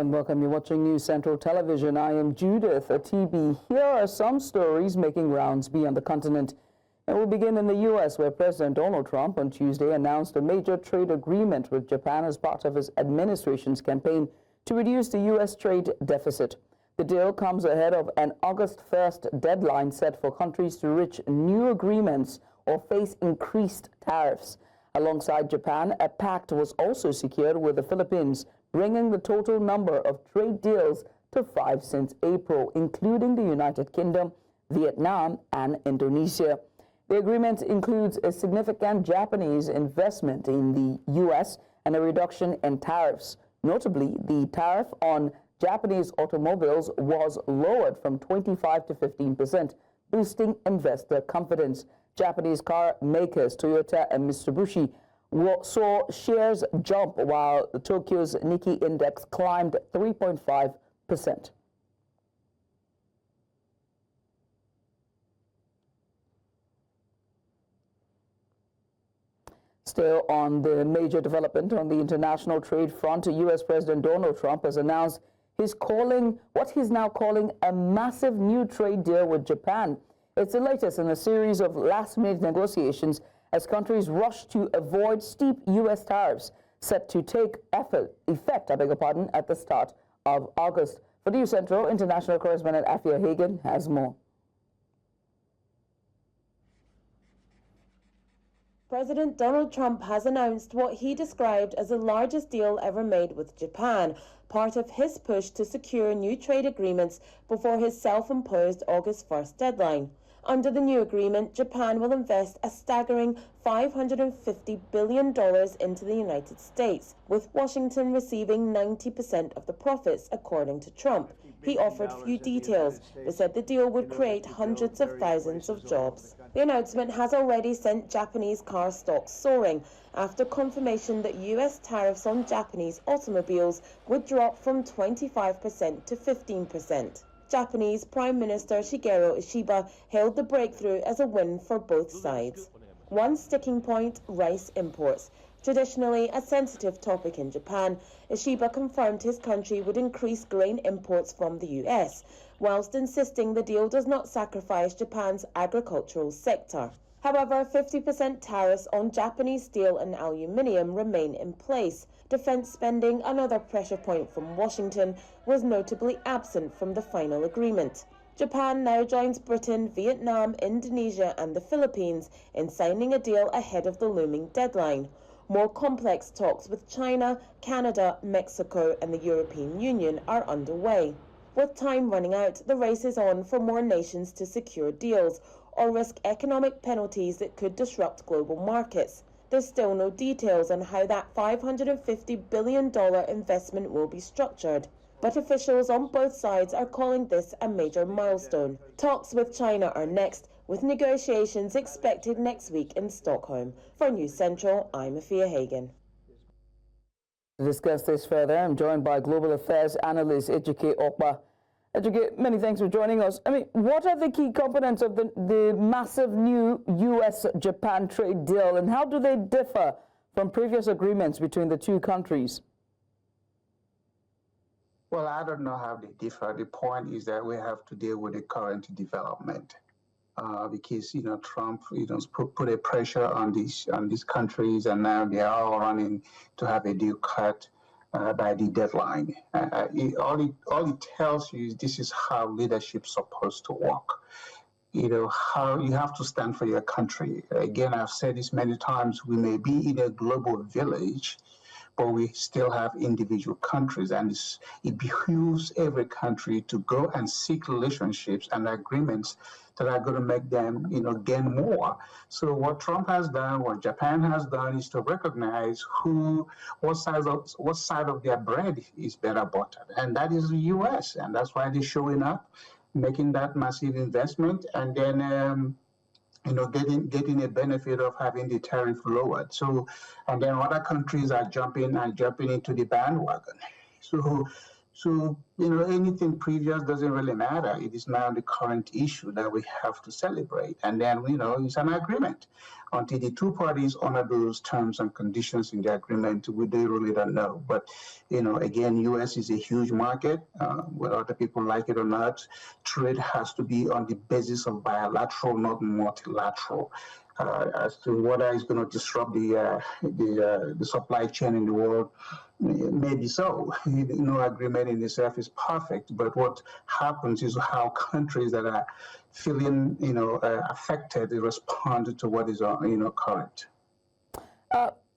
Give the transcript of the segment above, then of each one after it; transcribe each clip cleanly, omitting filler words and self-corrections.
and welcome. You're watching News Central Television. I am Judith, a TB. Here are some stories making rounds beyond the continent. And we'll begin in the U.S., where President Donald Trump on Tuesday announced a major trade agreement with Japan as part of his administration's campaign to reduce the U.S. trade deficit. The deal comes ahead of an August 1st deadline set for countries to reach new agreements or face increased tariffs. Alongside Japan, a pact was also secured with the Philippines, bringing the total number of trade deals to 5 since April, including the United Kingdom, Vietnam, and Indonesia. The agreement includes a significant Japanese investment in the U.S. and a reduction in tariffs. Notably, the tariff on Japanese automobiles was lowered from 25% to 15%, boosting investor confidence. Japanese car makers Toyota and Mitsubishi saw shares jump while Tokyo's Nikkei index climbed 3.5%. Still on the major development on the international trade front, U.S. President Donald Trump has announced what he's now calling a massive new trade deal with Japan. It's the latest in a series of last-minute negotiations as countries rush to avoid steep U.S. tariffs set to take effect at the start of August. For News Central, international correspondent Afia Hagen has more. President Donald Trump has announced what he described as the largest deal ever made with Japan, part of his push to secure new trade agreements before his self-imposed August 1st deadline. Under the new agreement, Japan will invest a staggering $550 billion into the United States, with Washington receiving 90% of the profits, according to Trump. He offered few details, but said the deal would create hundreds of thousands of jobs. The announcement has already sent Japanese car stocks soaring after confirmation that U.S. tariffs on Japanese automobiles would drop from 25% to 15%. Japanese Prime Minister Shigeru Ishiba hailed the breakthrough as a win for both sides. One sticking point: rice imports. Traditionally a sensitive topic in Japan, Ishiba confirmed his country would increase grain imports from the U.S., whilst insisting the deal does not sacrifice Japan's agricultural sector. However, 50% tariffs on Japanese steel and aluminium remain in place. Defense spending, another pressure point from Washington, was notably absent from the final agreement. Japan now joins Britain, Vietnam, Indonesia and the Philippines in signing a deal ahead of the looming deadline. More complex talks with China, Canada, Mexico and the European Union are underway. With time running out, the race is on for more nations to secure deals or risk economic penalties that could disrupt global markets. There's still no details on how that $550 billion investment will be structured, but officials on both sides are calling this a major milestone. Talks with China are next, with negotiations expected next week in Stockholm. For News Central, I'm Afia Hagen. To discuss this further, I'm joined by Global Affairs analyst Ejike Okpa. Ejike, many thanks for joining us. What are the key components of the massive new U.S.-Japan trade deal, and how do they differ from previous agreements between the two countries? Well, I don't know how they differ. The point is that we have to deal with the current development. Because Trump put a pressure on these countries, and now they are all running to have a deal cut by the deadline. All it tells you is this is how leadership's supposed to work. How you have to stand for your country. Again, I've said this many times. We may be in a global village, but we still have individual countries, and it behooves every country to go and seek relationships and agreements that are going to make them, gain more. So what Trump has done, what Japan has done, is to recognize what side of their bread is better buttered, and that is the U.S. And that's why they're showing up, making that massive investment, and then getting a benefit of having the tariff lowered. So, and then other countries are jumping into the bandwagon. So So, anything previous doesn't really matter. It is now the current issue that we have to celebrate. And then, it's an agreement. Until the two parties honor those terms and conditions in the agreement, we really don't know. But, again, U.S. is a huge market. Whether other people like it or not, trade has to be on the basis of bilateral, not multilateral. As to whether it's going to disrupt the supply chain in the world, maybe so. No agreement in itself is perfect, but what happens is how countries that are feeling, affected respond to what is, current.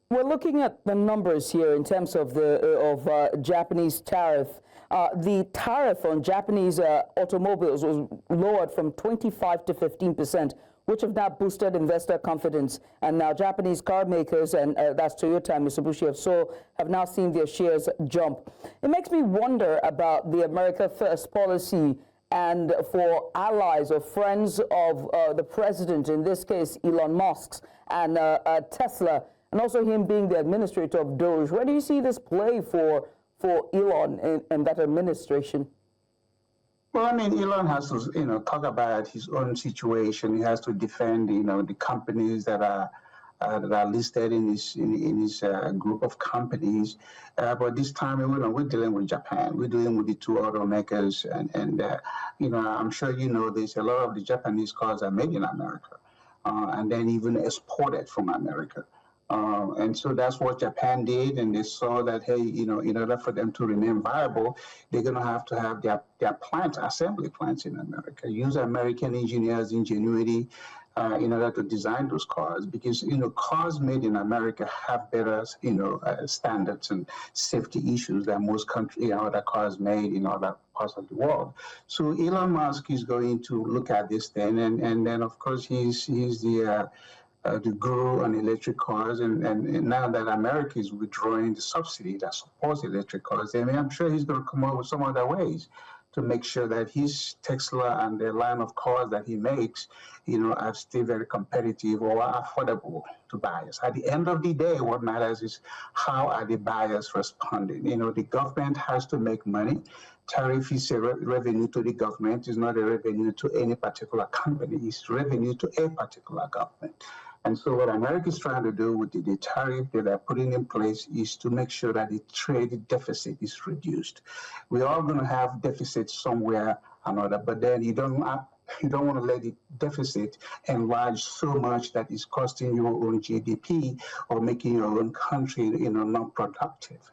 We're looking at the numbers here in terms of the Japanese tariff. The tariff on Japanese automobiles was lowered from 25% to 15%, which have now boosted investor confidence. And now Japanese car makers, and that's Toyota and Mitsubishi, have now seen their shares jump. It makes me wonder about the America First policy and for allies or friends of the president, in this case Elon Musk and Tesla, and also him being the administrator of Doge. Where do you see this play for Elon and that administration? Well, I mean, Elon has to, talk about his own situation. He has to defend, the companies that are listed in his group of companies. But this time, we're dealing with Japan. We're dealing with the two automakers, and I'm sure this. A lot of the Japanese cars are made in America, and then even exported from America. And so that's what Japan did, and they saw that, hey, in order for them to remain viable, they're going to have their assembly plants in America, use American engineers' ingenuity in order to design those cars, because, cars made in America have better, standards and safety issues than most other cars made in other parts of the world. So Elon Musk is going to look at this thing, and then, of course, he's the guru on electric cars, and now that America is withdrawing the subsidy that supports electric cars, I'm sure he's going to come up with some other ways to make sure that his Tesla and the line of cars that he makes, are still very competitive or affordable to buyers. At the end of the day, what matters is how are the buyers responding. The government has to make money. Tariff is a revenue to the government. It's not a revenue to any particular company. It's revenue to a particular government. And so what America is trying to do with the tariff that they're putting in place is to make sure that the trade deficit is reduced. We're all going to have deficits somewhere or another, but then you don't want to let the deficit enlarge so much that it's costing your own GDP or making your own country, non-productive.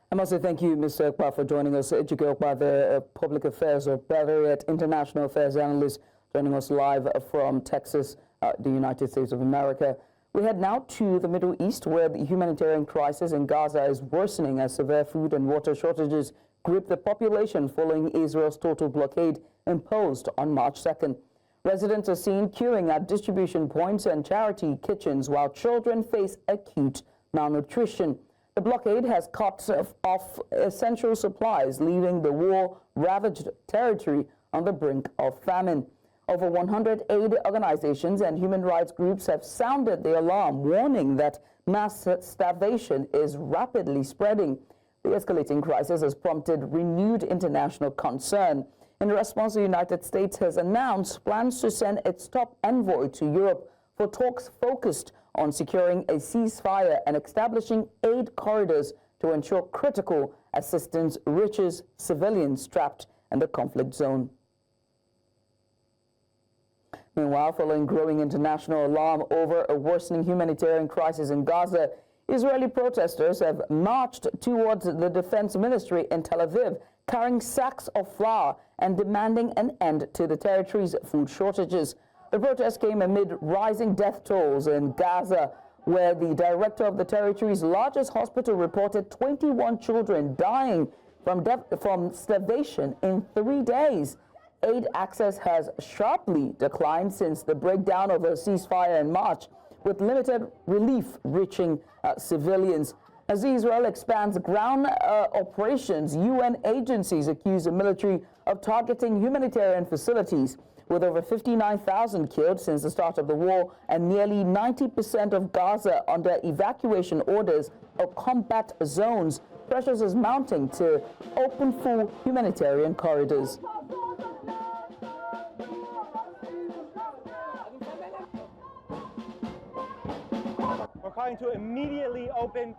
I must say thank you, Mr. Ekpa, for joining us. Ejike Ekpa, the public affairs, or better yet, international affairs analyst, joining us live from Texas, the United States of America. We head now to the Middle East, where the humanitarian crisis in Gaza is worsening as severe food and water shortages grip the population following Israel's total blockade imposed on March 2nd. Residents are seen queuing at distribution points and charity kitchens while children face acute malnutrition. The blockade has cut off essential supplies, leaving the war-ravaged territory on the brink of famine. Over 100 aid organizations and human rights groups have sounded the alarm, warning that mass starvation is rapidly spreading. The escalating crisis has prompted renewed international concern. In response, the United States has announced plans to send its top envoy to Europe for talks focused on securing a ceasefire and establishing aid corridors to ensure critical assistance reaches civilians trapped in the conflict zone. Meanwhile, following growing international alarm over a worsening humanitarian crisis in Gaza, Israeli protesters have marched towards the defense ministry in Tel Aviv, carrying sacks of flour and demanding an end to the territory's food shortages. The protest came amid rising death tolls in Gaza, where the director of the territory's largest hospital reported 21 children dying from starvation in 3 days. Aid access has sharply declined since the breakdown of a ceasefire in March, with limited relief reaching civilians. As Israel expands ground operations, UN agencies accuse the military of targeting humanitarian facilities. With over 59,000 killed since the start of the war and nearly 90% of Gaza under evacuation orders or combat zones, pressures is mounting to open full humanitarian corridors. We're calling to immediately open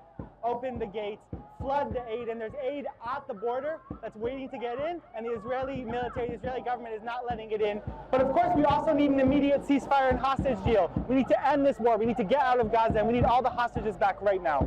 the gates, flood the aid, and there's aid at the border that's waiting to get in, and the Israeli military, the Israeli government is not letting it in. But of course, we also need an immediate ceasefire and hostage deal. We need to end this war. We need to get out of Gaza, and we need all the hostages back right now.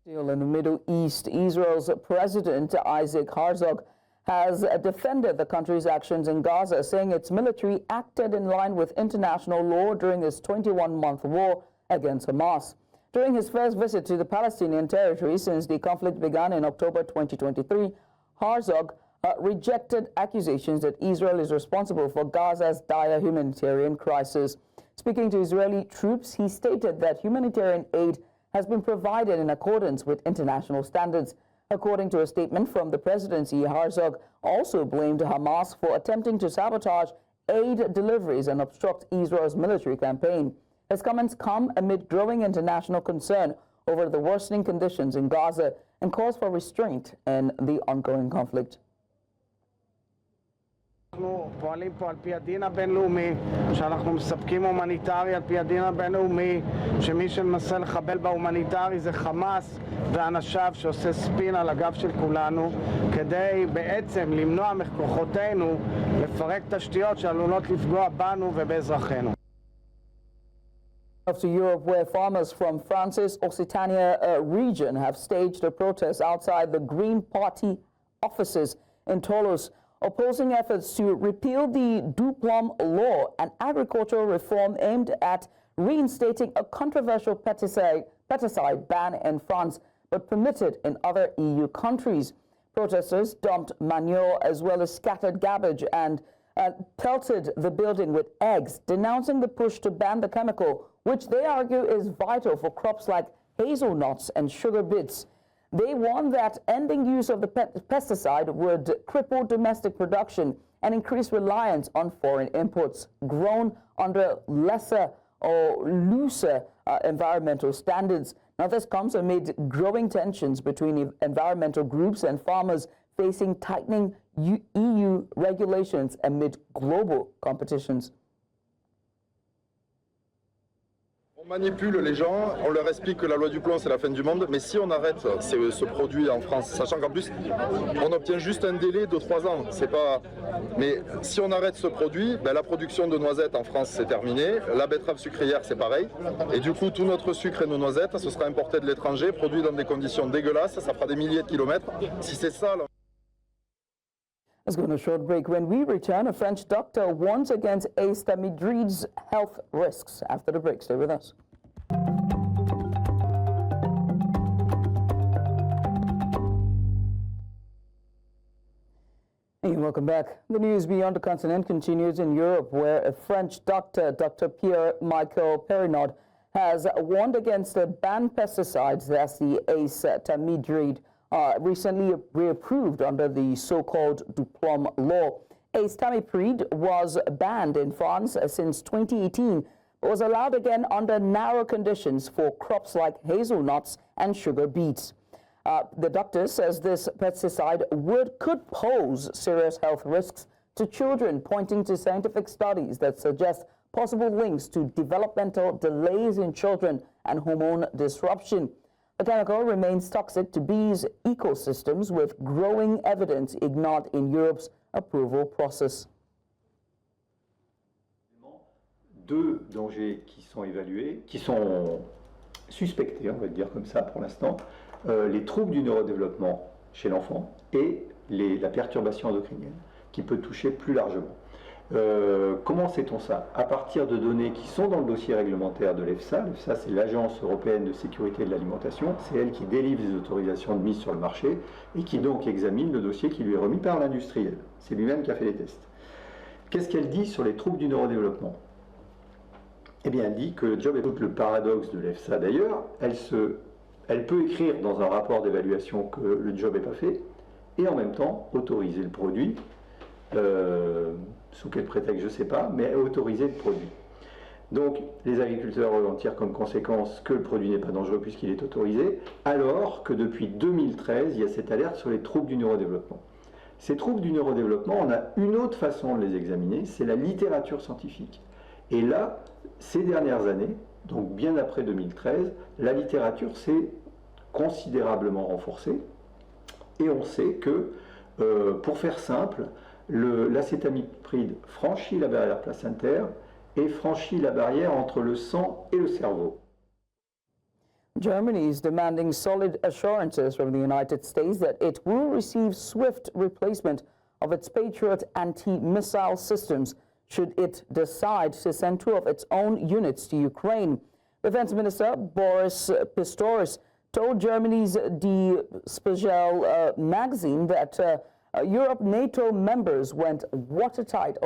Still in the Middle East, Israel's President Isaac Herzog has defended the country's actions in Gaza, saying its military acted in line with international law during its 21-month war against Hamas. During his first visit to the Palestinian territory since the conflict began in October 2023, Herzog rejected accusations that Israel is responsible for Gaza's dire humanitarian crisis. Speaking to Israeli troops, he stated that humanitarian aid has been provided in accordance with international standards. According to a statement from the presidency, Herzog also blamed Hamas for attempting to sabotage aid deliveries and obstruct Israel's military campaign. His comments come amid growing international concern over the worsening conditions in Gaza and calls for restraint in the ongoing conflict. אנחנו פועלים פה על פי הדין הבינלאומי, שאנחנו מספקים הומניטרי על פי הדין הבינלאומי, שמי שמנסה לחבל בהומניטרי זה חמאס ואנשיו שעושה ספין על הגב של כולנו, כדי בעצם למנוע מכוחותינו לפרק תשתיות שעלולות לפגוע בנו ובאזרחינו. To Europe, where farmers from France's Occitania region have staged a protest outside the Green Party offices in Toulouse, opposing efforts to repeal the Duplom law, an agricultural reform aimed at reinstating a controversial pesticide ban in France, but permitted in other EU countries. Protesters dumped manure as well as scattered garbage and pelted the building with eggs, denouncing the push to ban the chemical, which they argue is vital for crops like hazelnuts and sugar beets. They warn that ending use of the pesticide would cripple domestic production and increase reliance on foreign imports grown under lesser or looser environmental standards. Now, this comes amid growing tensions between environmental groups and farmers facing tightening EU regulations amid global competitions. On manipule les gens, on leur explique que la loi du plomb c'est la fin du monde, mais si on arrête ce produit en France, sachant qu'en plus on obtient juste un délai de 3 ans, c'est pas... Mais si on arrête ce produit, ben, la production de noisettes en France c'est terminé, la betterave sucrière c'est pareil, et du coup tout notre sucre et nos noisettes, ce sera importé de l'étranger, produit dans des conditions dégueulasses, ça fera des milliers de kilomètres. Si c'est ça... Let's go on a short break. When we return, a French doctor warns against astamidride's health risks. After the break, stay with us. Hey, welcome back. The news beyond the continent continues in Europe, where a French doctor, Dr. Pierre-Michel Perinaud, has warned against the banned pesticides, that's the astamidride, recently reapproved under the so-called Duplom law. Astamidride was banned in France since 2018, but was allowed again under narrow conditions for crops like hazelnuts and sugar beets. The doctor says this pesticide could pose serious health risks to children, pointing to scientific studies that suggest possible links to developmental delays in children and hormone disruption. The chemical remains toxic to bees' ecosystems, with growing evidence ignored in Europe's approval process. Deux dangers qui sont évalués, qui sont suspectés, on va le dire comme ça pour l'instant, les troubles du neurodéveloppement chez l'enfant et la perturbation endocrinienne qui peut toucher plus largement. Comment sait-on ça? À partir de données qui sont dans le dossier réglementaire de l'EFSA. L'EFSA, c'est l'Agence européenne de sécurité de l'alimentation. C'est elle qui délivre les autorisations de mise sur le marché et qui donc examine le dossier qui lui est remis par l'industriel. C'est lui-même qui a fait les tests. Qu'est-ce qu'elle dit sur les troubles du neurodéveloppement? Eh bien, elle dit que le job est tout le paradoxe de l'EFSA d'ailleurs. Elle peut écrire dans un rapport d'évaluation que le job n'est pas fait et en même temps autoriser le produit. Sous quel prétexte, je ne sais pas, mais autoriser le produit. Donc les agriculteurs en tirent comme conséquence que le produit n'est pas dangereux puisqu'il est autorisé, alors que depuis 2013, il y a cette alerte sur les troubles du neurodéveloppement. Ces troubles du neurodéveloppement, on a une autre façon de les examiner, c'est la littérature scientifique. Et là, ces dernières années, donc bien après 2013, la littérature s'est considérablement renforcée. Et on sait que, pour faire simple, l'acétamipride franchit la barrière placentaire et franchit la barrière entre le sang et le cerveau. Germany is demanding solid assurances from the United States that it will receive swift replacement of its Patriot anti-missile systems should it decide to send 2 of its own units to Ukraine. Defense Minister Boris Pistorius told Germany's Die Spiegel magazine that Europe NATO members want watertight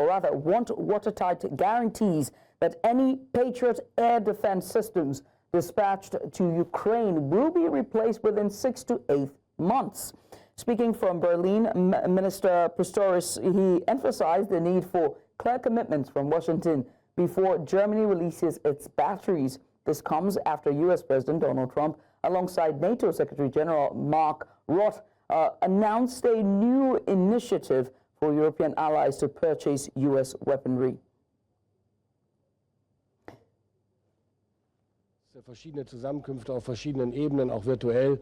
guarantees that any Patriot air defense systems dispatched to Ukraine will be replaced within 6 to 8 months. Speaking from Berlin, Minister Pistorius, he emphasized the need for clear commitments from Washington before Germany releases its batteries. This comes after U.S. President Donald Trump, alongside NATO Secretary General Mark Rutte, announced a new initiative for European allies to purchase U.S. weaponry. Verschiedene Zusammenkünfte auf verschiedenen Ebenen, auch virtuell,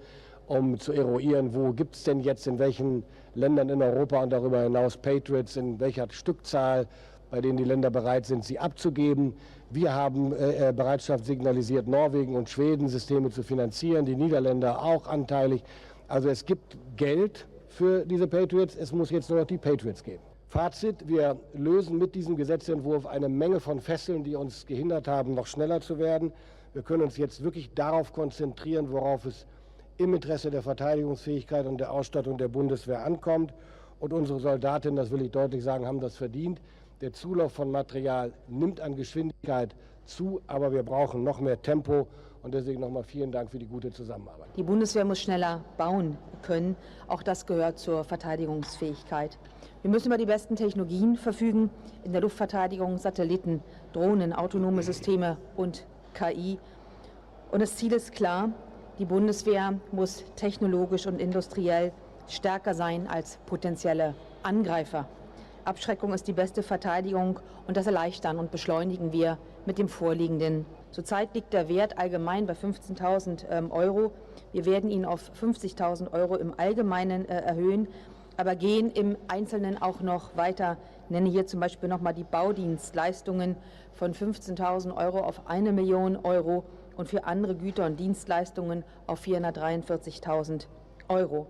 um zu eruieren, wo gibt es denn jetzt in welchen Ländern in Europa und darüber hinaus Patriots, in welcher Stückzahl, bei denen die Länder bereit sind, sie abzugeben. Wir haben Bereitschaft signalisiert, Norwegen und Schweden Systeme zu finanzieren, die Niederländer auch anteilig. Also es gibt Geld für diese Patriots, es muss jetzt nur noch die Patriots geben. Fazit, wir lösen mit diesem Gesetzentwurf eine Menge von Fesseln, die uns gehindert haben, noch schneller zu werden. Wir können uns jetzt wirklich darauf konzentrieren, worauf es im Interesse der Verteidigungsfähigkeit und der Ausstattung der Bundeswehr ankommt. Und unsere Soldatinnen, das will ich deutlich sagen, haben das verdient. Der Zulauf von Material nimmt an Geschwindigkeit zu, aber wir brauchen noch mehr Tempo. Und deswegen nochmal vielen Dank für die gute Zusammenarbeit. Die Bundeswehr muss schneller bauen können. Auch das gehört zur Verteidigungsfähigkeit. Wir müssen über die besten Technologien verfügen, in der Luftverteidigung, Satelliten, Drohnen, autonome Systeme und KI. Und das Ziel ist klar, die Bundeswehr muss technologisch und industriell stärker sein als potenzielle Angreifer. Abschreckung ist die beste Verteidigung und das erleichtern und beschleunigen wir mit dem Vorliegenden. Zurzeit liegt der Wert allgemein bei 15.000 Euro. Wir werden ihn auf 50.000 Euro im Allgemeinen erhöhen, aber gehen im Einzelnen auch noch weiter. Ich nenne hier zum Beispiel nochmal die Baudienstleistungen von 15.000 Euro auf 1 Million Euro und für andere Güter und Dienstleistungen auf 443.000 Euro.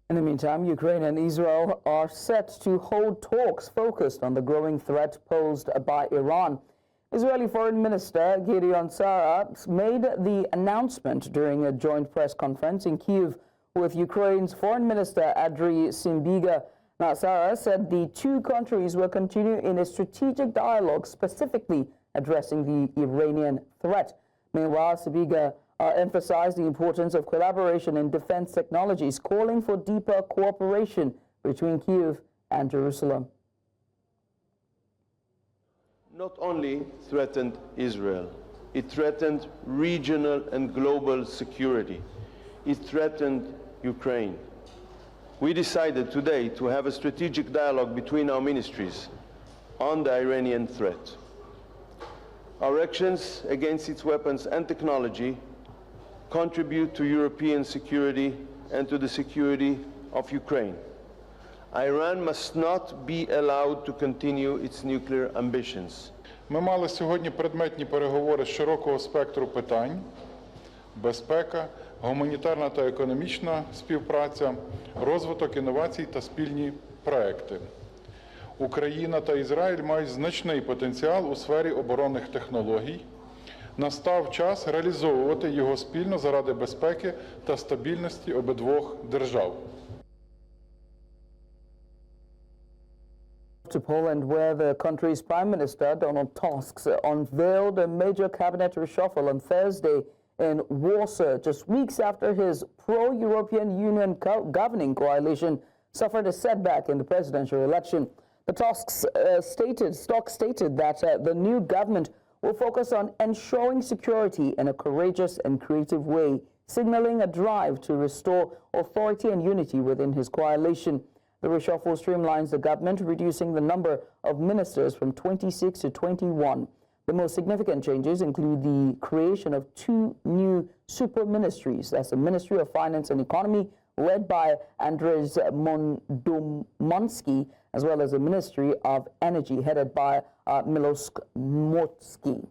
In the meantime, Ukraine and Israel are set to hold talks focused on the growing threat posed by Iran. Israeli Foreign Minister Gideon Sa'ar made the announcement during a joint press conference in Kyiv with Ukraine's Foreign Minister Andriy Sybiga. Now, Sa'ar said the two countries will continue in a strategic dialogue specifically addressing the Iranian threat. Meanwhile, Sybiga emphasized the importance of collaboration in defense technologies, calling for deeper cooperation between Kyiv and Jerusalem. Not only threatened Israel, it threatened regional and global security. It threatened Ukraine. We decided today to have a strategic dialogue between our ministries on the Iranian threat. Our actions against its weapons and technology contribute to European security and to the security of Ukraine. Iran must not be allowed to continue its nuclear ambitions. Ми мали сьогодні предметні переговори з широкого спектру питань: безпека, гуманітарна та економічна співпраця, розвиток інновацій та спільні проекти. Україна та Ізраїль мають значний потенціал у сфері оборонних технологій. Настав час реалізовувати його спільно заради безпеки та стабільності обидвох держав. To Poland, where the country's Prime Minister, Donald Tusk, unveiled a major cabinet reshuffle on Thursday in Warsaw, just weeks after his pro-European Union governing coalition suffered a setback in the presidential election. The stock stated that the new government will focus on ensuring security in a courageous and creative way, signaling a drive to restore authority and unity within his coalition. The reshuffle streamlines the government, reducing the number of ministers from 26 to 21. The most significant changes include the creation of 2 new super ministries. That's the Ministry of Finance and Economy, led by Andrzej Mondomonsky, as well as the Ministry of Energy, headed by Milosz Morsky.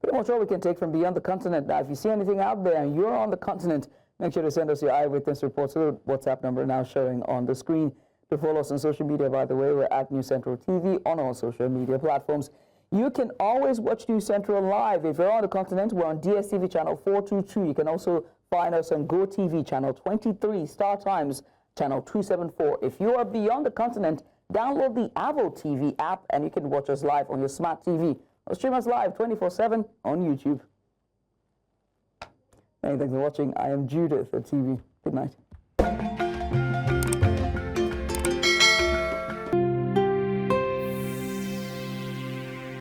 Pretty much all we can take from beyond the continent. Now, if you see anything out there and you're on the continent, make sure to send us your eyewitness reports to the WhatsApp number now showing on the screen. To follow us on social media, by the way, we're at News Central TV on all social media platforms. You can always watch News Central live. If you're on the continent, we're on DSTV channel 422. You can also find us on GoTV channel 23, Star Times channel 274. If you are beyond the continent, download the Avo TV app and you can watch us live on your smart TV. Or stream us live 24/7 on YouTube. Many thanks for watching. I am Judith at TV. Good night.